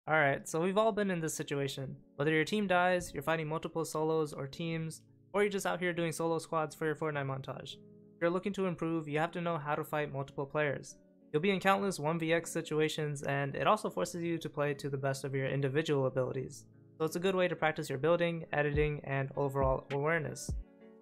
Alright, so we've all been in this situation. Whether your team dies, you're fighting multiple solos or teams, or you're just out here doing solo squads for your Fortnite montage. If you're looking to improve, you have to know how to fight multiple players. You'll be in countless 1vx situations, and it also forces you to play to the best of your individual abilities. So it's a good way to practice your building, editing, and overall awareness.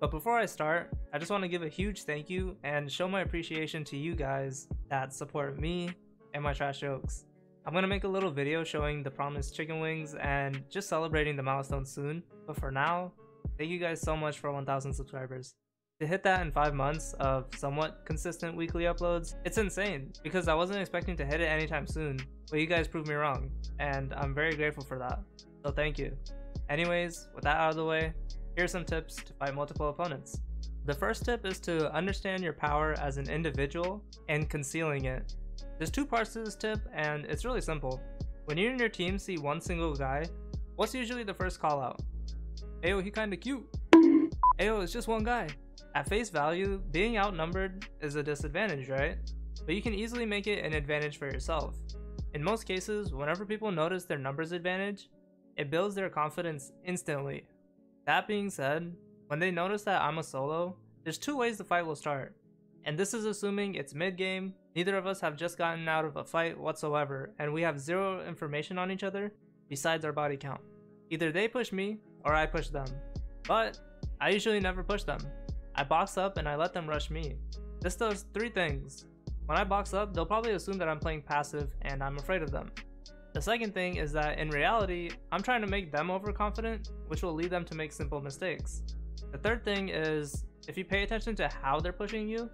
But before I start, I just want to give a huge thank you and show my appreciation to you guys that support me and my trash jokes. I'm gonna make a little video showing the promised chicken wings and just celebrating the milestone soon, but for now, thank you guys so much for 1,000 subscribers. To hit that in 5 months of somewhat consistent weekly uploads, it's insane because I wasn't expecting to hit it anytime soon, but you guys proved me wrong, and I'm very grateful for that, so thank you. Anyways, with that out of the way, here are some tips to fight multiple opponents. The first tip is to understand your power as an individual and concealing it. There's 2 parts to this tip, and it's really simple. When you and your team see one single guy, what's usually the first call out? Ayo, he kinda cute. Ayo, it's just one guy. At face value, being outnumbered is a disadvantage, right? But you can easily make it an advantage for yourself. In most cases, whenever people notice their numbers advantage, it builds their confidence instantly. That being said, when they notice that I'm a solo, there's 2 ways the fight will start. And this is assuming it's mid-game, neither of us have just gotten out of a fight whatsoever, and we have 0 information on each other besides our body count. Either they push me, or I push them. But I usually never push them. I box up and I let them rush me. This does 3 things. When I box up, they'll probably assume that I'm playing passive and I'm afraid of them. The second thing is that in reality, I'm trying to make them overconfident, which will lead them to make simple mistakes. The third thing is, if you pay attention to how they're pushing you,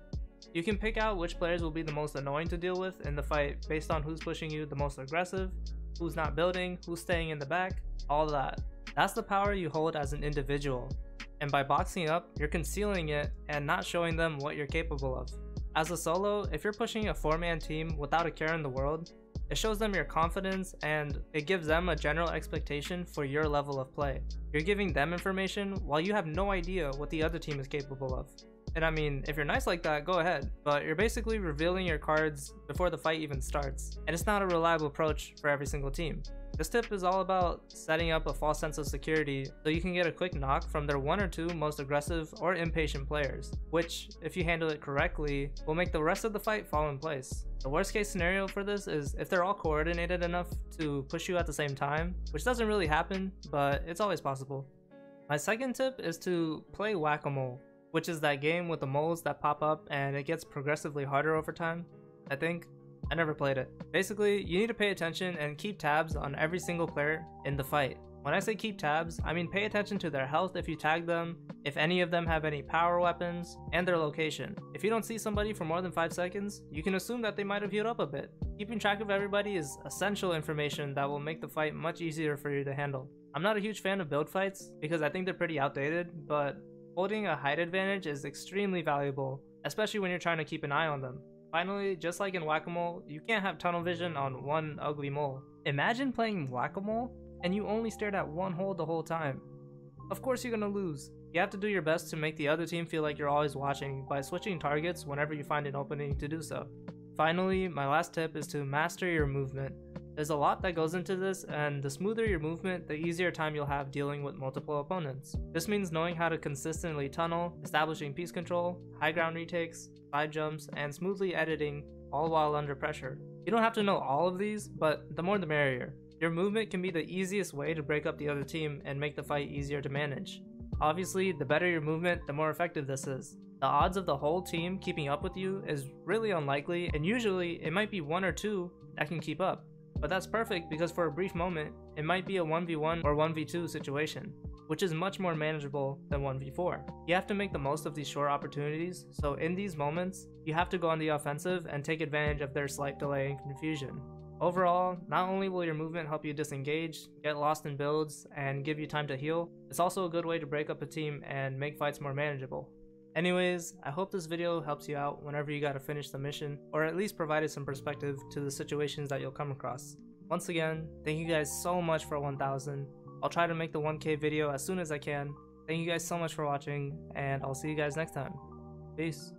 you can pick out which players will be the most annoying to deal with in the fight based on who's pushing you the most aggressive, who's not building, who's staying in the back, all that. That's the power you hold as an individual. And by boxing up, you're concealing it and not showing them what you're capable of. As a solo, if you're pushing a 4-man team without a care in the world, it shows them your confidence and it gives them a general expectation for your level of play. You're giving them information while you have no idea what the other team is capable of. And I mean, if you're nice like that, go ahead, but you're basically revealing your cards before the fight even starts, and it's not a reliable approach for every single team. This tip is all about setting up a false sense of security so you can get a quick knock from their 1 or 2 most aggressive or impatient players, which, if you handle it correctly, will make the rest of the fight fall in place. The worst case scenario for this is if they're all coordinated enough to push you at the same time, which doesn't really happen, but it's always possible. My second tip is to play whack-a-mole, which is that game with the moles that pop up and it gets progressively harder over time. I think. I never played it. Basically, you need to pay attention and keep tabs on every single player in the fight. When I say keep tabs, I mean pay attention to their health if you tag them, if any of them have any power weapons, and their location. If you don't see somebody for more than 5 seconds, you can assume that they might have healed up a bit. Keeping track of everybody is essential information that will make the fight much easier for you to handle. I'm not a huge fan of build fights because I think they're pretty outdated, but holding a height advantage is extremely valuable, especially when you're trying to keep an eye on them. Finally, just like in whack-a-mole, you can't have tunnel vision on one ugly mole. Imagine playing whack-a-mole and you only stared at one hole the whole time. Of course you're gonna lose. You have to do your best to make the other team feel like you're always watching by switching targets whenever you find an opening to do so. Finally, my last tip is to master your movement. There's a lot that goes into this, and the smoother your movement, the easier time you'll have dealing with multiple opponents. This means knowing how to consistently tunnel, establishing piece control, high ground retakes, side jumps, and smoothly editing, all while under pressure. You don't have to know all of these, but the more the merrier. Your movement can be the easiest way to break up the other team and make the fight easier to manage. Obviously, the better your movement, the more effective this is. The odds of the whole team keeping up with you is really unlikely, and usually it might be 1 or 2 that can keep up. But that's perfect because for a brief moment, it might be a 1v1 or 1v2 situation, which is much more manageable than 1v4. You have to make the most of these short opportunities, so in these moments, you have to go on the offensive and take advantage of their slight delay and confusion. Overall, not only will your movement help you disengage, get lost in builds, and give you time to heal, it's also a good way to break up a team and make fights more manageable. Anyways, I hope this video helps you out whenever you gotta finish the mission, or at least provided some perspective to the situations that you'll come across. Once again, thank you guys so much for 1,000. I'll try to make the 1K video as soon as I can. Thank you guys so much for watching, and I'll see you guys next time. Peace.